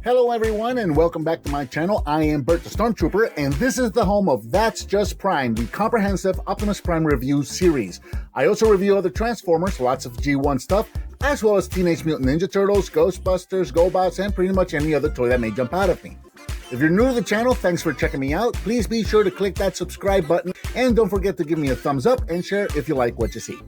Hello everyone and welcome back to my channel. I am Bert the Stormtrooper and this is the home of That's Just Prime, the comprehensive Optimus Prime review series. I also review other Transformers, lots of G1 stuff, as well as Teenage Mutant Ninja Turtles, Ghostbusters, GoBots, and pretty much any other toy that may jump out at me. If you're new to the channel, thanks for checking me out. Please be sure to click that subscribe button and don't forget to give me a thumbs up and share if you like what you see.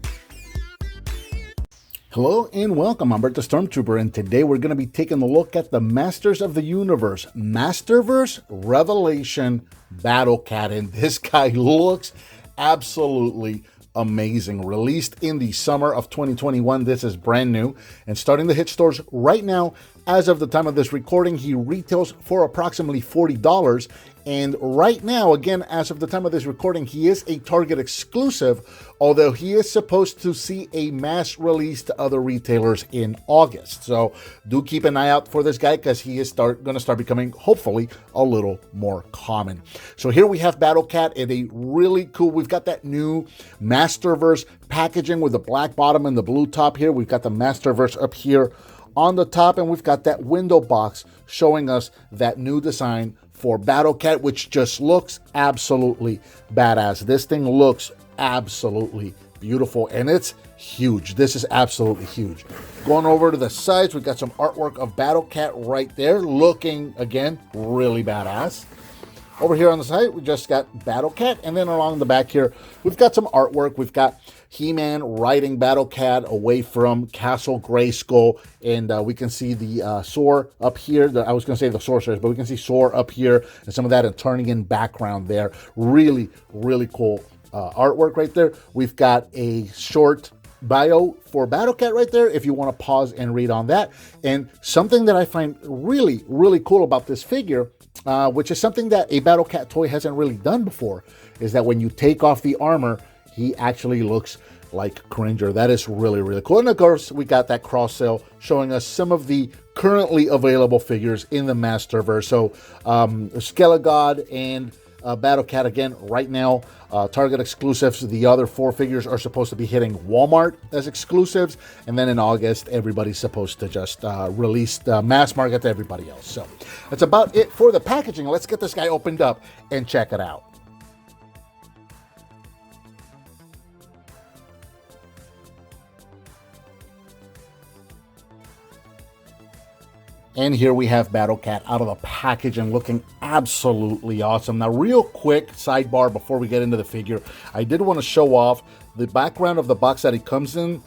Hello and welcome, I'm Bert the Stormtrooper, and today we're going to be taking a look at the Masters of the Universe, Masterverse Revelation Battle Cat, and this guy looks absolutely amazing. Released in the summer of 2021, this is brand new and starting to hit stores right now. As of the time of this recording, he retails for approximately $40. And right now, again, as of the time of this recording, he is a Target exclusive, although he is supposed to see a mass release to other retailers in August. So do keep an eye out for this guy because he is going to start becoming, hopefully, a little more common. So here we have Battle Cat in a really cool, we've got that new Masterverse packaging with the black bottom and the blue top here. We've got the Masterverse up here on the top, and we've got that window box showing us that new design for Battle Cat, which just looks absolutely badass. This thing looks absolutely beautiful, and it's huge. This is absolutely huge. Going over to the sides, we've got some artwork of Battle Cat right there, looking, again, really badass. Over here on the side, we just got Battle Cat, and then along the back here, we've got some artwork. We've got He-Man riding Battle Cat away from Castle Grayskull, and we can see the Soar up here. I was going to say the Sorcerers, but we can see Soar up here, and some of that Eternian background there. Really, really cool artwork right there. We've got a short bio for Battle Cat right there if you want to pause and read on that. And something that I find really, really cool about this figure, which is something that a Battle Cat toy hasn't really done before, is that when you take off the armor, he actually looks like Cringer. That is really, really cool. And of course, we got that cross sale showing us some of the currently available figures in the Masterverse. So Skelegod and Battle Cat, again, right now, Target exclusives. The other 4 figures are supposed to be hitting Walmart as exclusives. And then in August, everybody's supposed to just release the mass market to everybody else. So that's about it for the packaging. Let's get this guy opened up and check it out. And here we have Battle Cat out of the package and looking absolutely awesome. Now, real quick sidebar before we get into the figure, I did want to show off the background of the box that it comes in.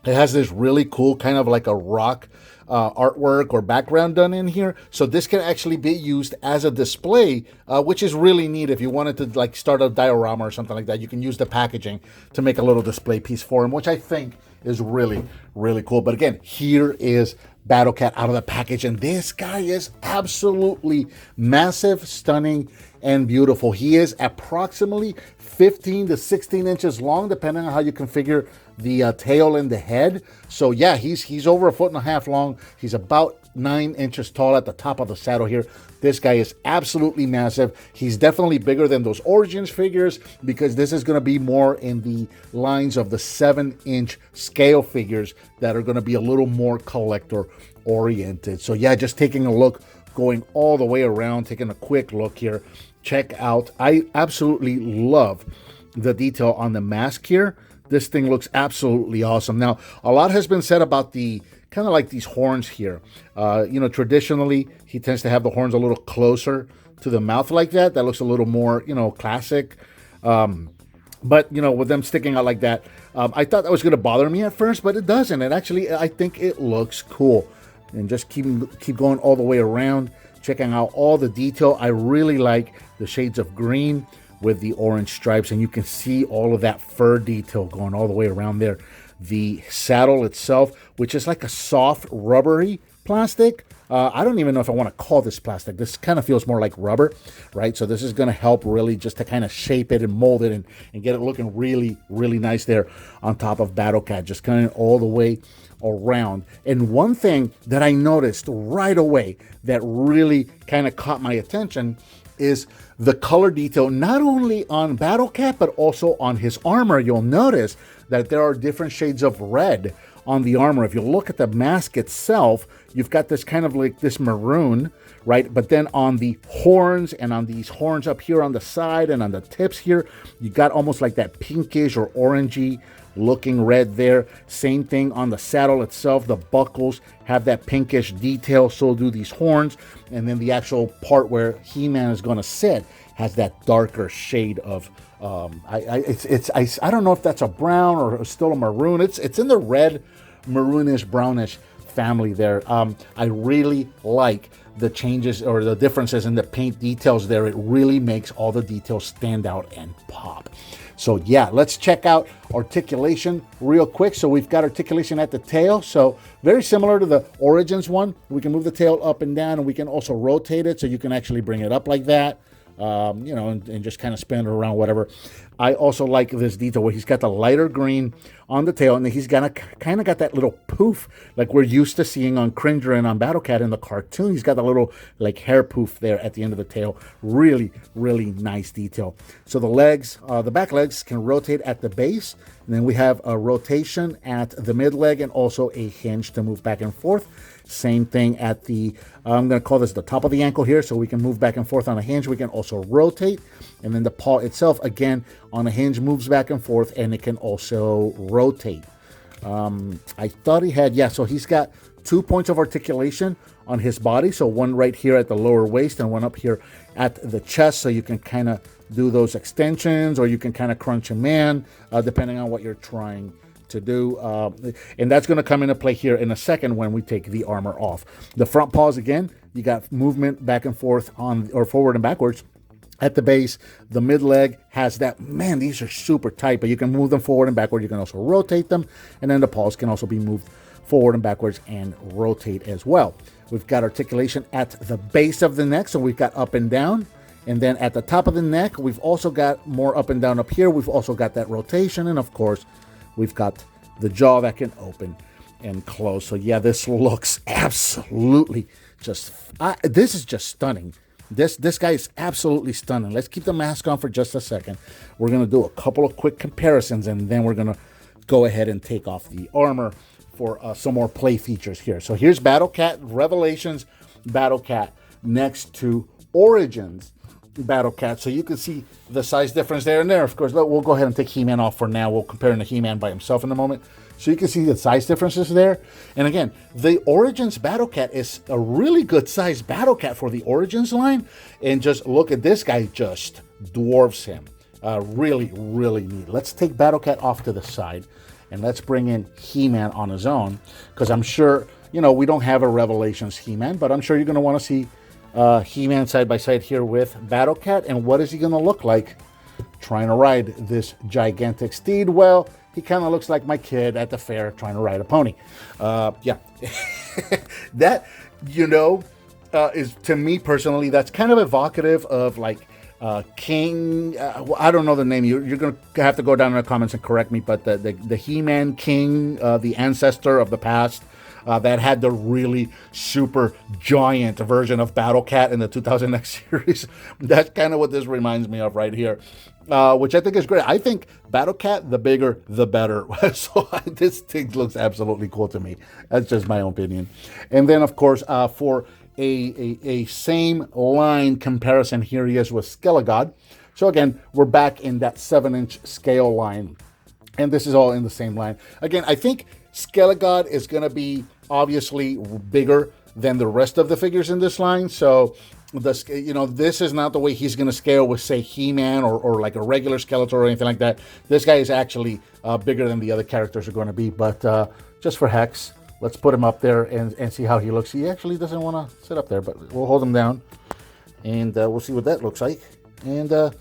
It has this really cool kind of like a rock artwork or background done in here. So this can actually be used as a display, which is really neat. If you wanted to like start a diorama or something like that, you can use the packaging to make a little display piece for him, which I think is really, really cool. But again, here is Battle Cat out of the package, and this guy is absolutely massive, stunning, and beautiful. He is approximately 15 to 16 inches long, depending on how you configure the tail and the head. So yeah, he's over 1.5 feet long. He's about 9 inches tall at the top of the saddle here. This guy is absolutely massive. He's definitely bigger than those Origins figures because this is going to be more in the lines of the 7-inch scale figures that are going to be a little more collector oriented. So yeah, just taking a look, going all the way around, taking a quick look here. Check out, I absolutely love the detail on the mask here. This thing looks absolutely awesome. Now, a lot has been said about the kind of like these horns here. You know, traditionally, he tends to have the horns a little closer to the mouth like that. That looks a little more, you know, classic. But, you know, with them sticking out like that, I thought that was going to bother me at first, but it doesn't. And actually, I think it looks cool. And just keep going all the way around, checking out all the detail. I really like the shades of green with the orange stripes, and you can see all of that fur detail going all the way around there. The saddle itself, which is like a soft rubbery plastic. I don't even know if I want to call this plastic. This kind of feels more like rubber, right? So this is going to help really just to kind of shape it and mold it and get it looking really, really nice there on top of Battle Cat, just kind of all the way around. And one thing that I noticed right away that really kind of caught my attention is the color detail, not only on Battle Cat, but also on his armor. You'll notice that there are different shades of red on the armor. If you look at the mask itself, you've got this kind of like this maroon, right? But then on the horns and on these horns up here on the side and on the tips here, you got almost like that pinkish or orangey looking red there. Same thing on the saddle itself. The buckles have that pinkish detail, so do these horns. And then the actual part where He-Man is going to sit has that darker shade of I don't know if that's a brown or still a maroon. It's in the red, maroonish, brownish family there. I really like the changes or the differences in the paint details there. It really makes all the details stand out and pop. So yeah, let's check out articulation real quick. So we've got articulation at the tail. So very similar to the Origins one. We can move the tail up and down, and we can also rotate it so you can actually bring it up like that. You know, and just kind of spin it around, whatever. I also like this detail where he's got the lighter green on the tail, and then he's kind of got that little poof like we're used to seeing on Cringer and on Battle Cat in the cartoon. He's got the little like hair poof there at the end of the tail. Really, really nice detail. So the legs, the back legs can rotate at the base, and then we have a rotation at the mid leg and also a hinge to move back and forth. Same thing at the, I'm going to call this the top of the ankle here, so we can move back and forth on a hinge. We can also rotate, and then the paw itself, again, on a hinge moves back and forth, and it can also rotate. I thought he had, yeah, so he's got 2 points of articulation on his body, so one right here at the lower waist and one up here at the chest, so you can kind of do those extensions, or you can kind of crunch him in, depending on what you're trying to do, and that's going to come into play here in a second when we take the armor off. The front paws, again, you got movement back and forth on, or forward and backwards at the base. The mid leg has that, man, these are super tight, but you can move them forward and backward. You can also rotate them, and then the paws can also be moved forward and backwards and rotate as well. We've got articulation at the base of the neck, so we've got up and down. And then at the top of the neck, we've also got more up and down up here. We've also got that rotation, and of course, we've got the jaw that can open and close. So yeah, this looks absolutely just, this is just stunning. This guy is absolutely stunning. Let's keep the mask on for just a second. We're going to do a couple of quick comparisons, and then we're going to go ahead and take off the armor for some more play features here. So here's Battle Cat, Revelations Battle Cat next to Origins Battle Cat. So you can see the size difference there and there. Of course, we'll go ahead and take He-Man off for now. We'll compare him to He-Man by himself in a moment. So you can see the size differences there. And again, the Origins Battle Cat is a really good sized Battle Cat for the Origins line. And just look at this guy, just dwarfs him. Really, really neat. Let's take Battle Cat off to the side, and let's bring in He-Man on his own, because I'm sure, you know, we don't have a Revelations He-Man, but I'm sure you're going to want to see He-Man side by side here with Battle Cat. And what is he going to look like trying to ride this gigantic steed? Well, he kind of looks like my kid at the fair trying to ride a pony. Yeah, that, you know, is, to me personally, that's kind of evocative of like King. I don't know the name. You're going to have to go down in the comments and correct me, but the He-Man King, the ancestor of the past, that had the really super giant version of Battle Cat in the 2000X series. That's kind of what this reminds me of right here, which I think is great. I think Battle Cat, the bigger, the better. So this thing looks absolutely cool to me. That's just my own opinion. And then, of course, for a same line comparison, here he is with Skelegod. So again, we're back in that 7-inch scale line, and this is all in the same line. Again, I think Skelegod is going to be obviously bigger than the rest of the figures in this line. So, you know, this is not the way he's going to scale with, say, He-Man or like a regular Skeletor or anything like that. This guy is actually bigger than the other characters are going to be. But just for hex, let's put him up there and see how he looks. He actually doesn't want to sit up there, but we'll hold him down, and we'll see what that looks like. And that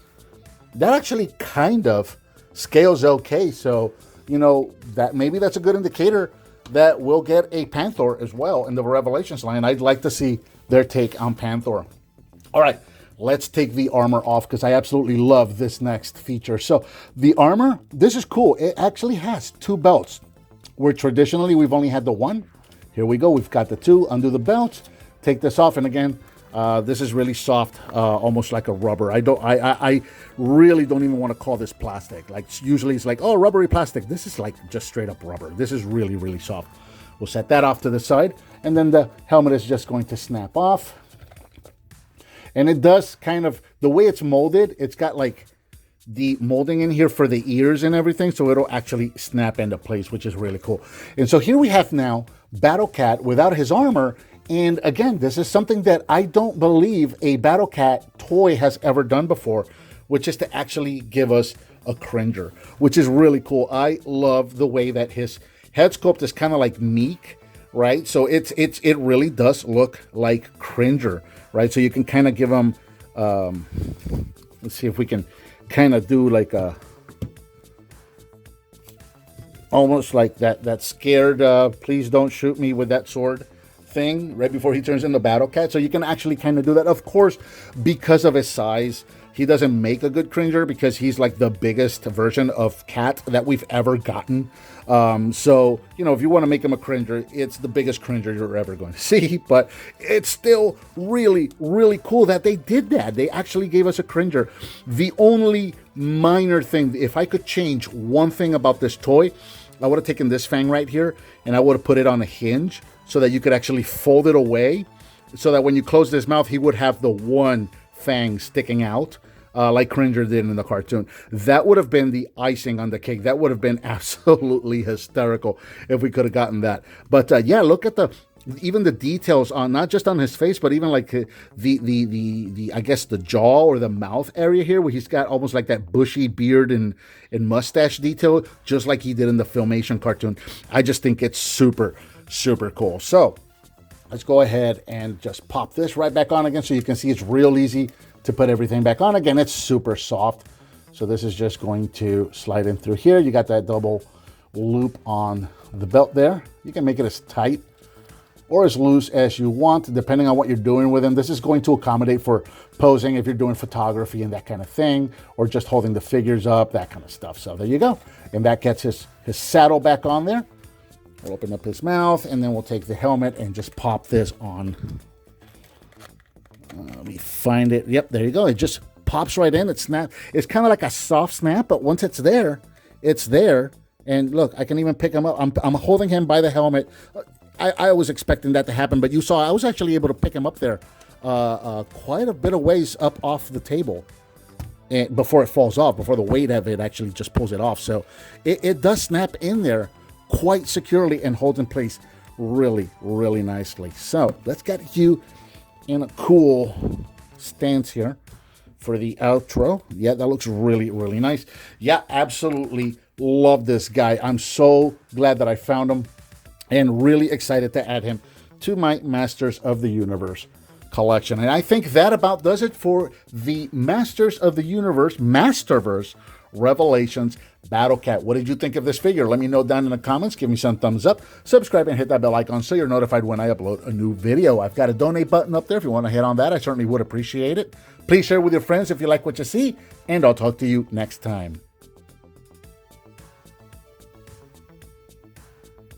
actually kind of scales okay. So, you know, that maybe that's a good indicator that we'll get a PANTHOR as well in the Revelations line. I'd like to see their take on PANTHOR. All right, let's take the armor off, because I absolutely love this next feature. So the armor, this is cool. It actually has 2 belts, where traditionally we've only had the one. Here we go. We've got the 2. Undo the belt, take this off, and again, This is really soft, almost like a rubber. I really don't even want to call this plastic. Like usually it's like, oh, rubbery plastic. This is like just straight up rubber. This is really, really soft. We'll set that off to the side, and then the helmet is just going to snap off. And it does kind of, the way it's molded, it's got like the molding in here for the ears and everything, so it'll actually snap into place, which is really cool. And so here we have now Battle Cat without his armor. And again, this is something that I don't believe a Battle Cat toy has ever done before, which is to actually give us a Cringer, which is really cool. I love the way that his head sculpt is kind of like meek, right? So it really does look like Cringer, right? So you can kind of give him, let's see if we can kind of do like a, almost like that scared, please don't shoot me with that sword thing right before he turns into Battle Cat. So you can actually kind of do that. Of course, because of his size, he doesn't make a good Cringer because he's like the biggest version of Cat that we've ever gotten. So, you know, if you want to make him a Cringer, it's the biggest Cringer you're ever going to see. But it's still really, really cool that they did that. They actually gave us a Cringer. The only minor thing, if I could change one thing about this toy, I would have taken this fang right here and I would have put it on a hinge so that you could actually fold it away, so that when you close his mouth, he would have the one fang sticking out, like Cringer did in the cartoon. That would have been the icing on the cake. That would have been absolutely hysterical if we could have gotten that. But yeah, look at even the details on, not just on his face, but even like the I guess the jaw or the mouth area here, where he's got almost like that bushy beard and mustache detail, just like he did in the Filmation cartoon. I just think it's super, super cool. So let's go ahead and just pop this right back on again, so you can see it's real easy to put everything back on. Again, it's super soft. So this is just going to slide in through here. You got that double loop on the belt there. You can make it as tight or as loose as you want, depending on what you're doing with him. This is going to accommodate for posing if you're doing photography and that kind of thing, or just holding the figures up, that kind of stuff. So there you go. And that gets his saddle back on there. We'll open up his mouth, and then we'll take the helmet and just pop this on. Let me find it. Yep, there you go. It just pops right in. It's kind of like a soft snap, but once it's there, it's there. And look, I can even pick him up. I'm holding him by the helmet. I was expecting that to happen, but you saw I was actually able to pick him up there quite a bit of ways up off the table, and before it falls off, before the weight of it actually just pulls it off. So it does snap in there quite securely and holds in place really, really nicely. So let's get you in a cool stance here for the outro. Yeah, that looks really, really nice. Yeah, absolutely love this guy. I'm so glad that I found him and really excited to add him to my Masters of the Universe collection. And I think that about does it for the Masters of the Universe Masterverse Revelations Battle Cat. What did you think of this figure? Let me know down in the comments. Give me some thumbs up. Subscribe and hit that bell icon so you're notified when I upload a new video. I've got a donate button up there if you want to hit on that. I certainly would appreciate it. Please share with your friends if you like what you see, and I'll talk to you next time.